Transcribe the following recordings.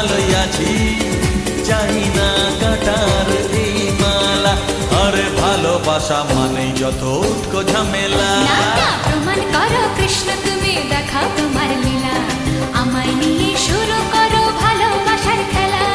ভালোই আছি, চাই না কাটার এই মালা। আরে ভালোবাসা মানেই যত উটকো ঝামেলা। প্রমাণ করো কৃষ্ণ তুমি দেখাও তোমার লীলা, আমায় নিয়ে শুরু করো ভালোবাসার খেলা।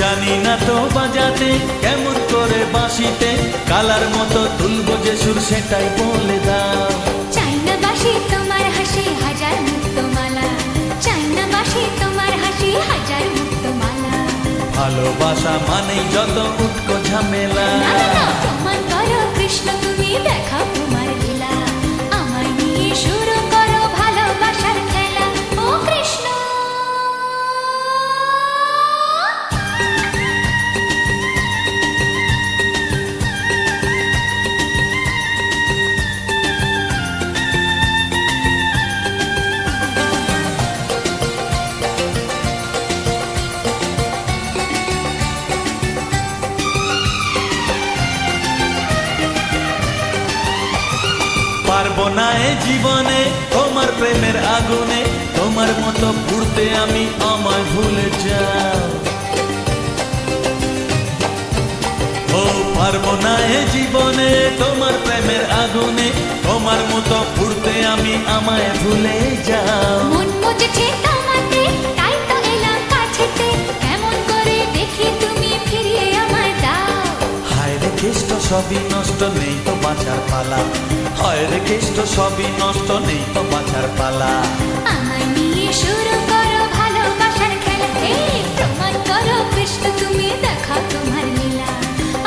জানি না তো বাজাতে কেমন করে বাঁশিতে, কালার মতো তুলবো যে সুর সেটাই বলে দাও। চাই না বাঁশি তোমার হাসি হাজার মুক্তমালা, চাই না বাঁশি তোমার হাসি হাজার মুক্তমালা। ভালোবাসা মানেই যত উটকো ঝামেলা। প্রমাণ করো কৃষ্ণ তুমি দেখাও তোমার লীলা, আমায় নিয়ে শুরু করো ভালোবাসার খেলা। ও কৃষ্ণ পারবো না এ জীবনে তোমার প্রেমের আগুনে, তোমার মতো ঘুরতে আমি আমায় ভুলে যাও। ও পারবো না এ জীবনে তোমার প্রেমের আগুনে, তোমার মতো ঘুরতে আমি আমায় ভুলে যাও। মন মুজেছে তোমাতে তাই তো এলাম কাছেতে, কেমন করে দেখি তুমি ফিরিয়ে আমায় দাও। হায় রে কেষ্ট সবই নষ্ট নেই তো বাঁচার পালা, হায় রে কেষ্ট সবই নষ্ট নেই তো বাঁচার পালা। আমায় নিয়ে শুরু করো ভালোবাসার খেলা। প্রমাণ করো কৃষ্ণ তুমি দেখাও তোমার লীলা,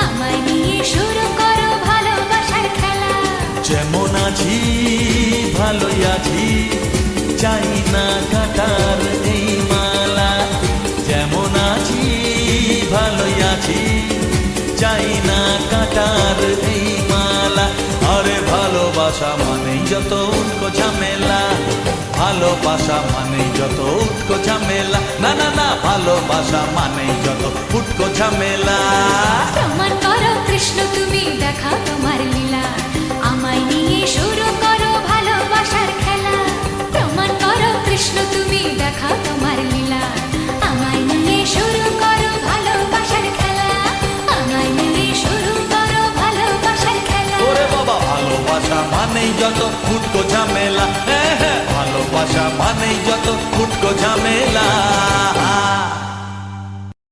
আমায় নিয়ে শুরু করো ভালোবাসার খেলা। যেমন আছি ভালোই আছি, চাই না কাটার এই মালা। যেমন আছি ভালোই আছি, চাই না কাটার এই মালা। আরে ভালোবাসা মানেই যত উটকো ঝামেলা, ভালোবাসা মানেই যত উটকো ঝামেলা। না না না, ভালোবাসা মানেই যত উটকো ঝামেলা। প্রমাণ করো কৃষ্ণ তুমি দেখাও তোমার লীলা, আমায় নিয়ে শুরু করো ভালোবাসার খেলা। প্রমাণ করো কৃষ্ণ তুমি দেখাও তোমার লীলা, আমায় নিয়ে শুরু করো ভালোবাসার খেলা। আমায় নিয়ে শুরু করো ভালোবাসার খেলা। ওরে বাবা, ভালোবাসা মানেই যত উটকো ঝামেলা। হ্যাঁ হ্যাঁ, ভালোবাসা মানেই যত উটকো ঝামেলা।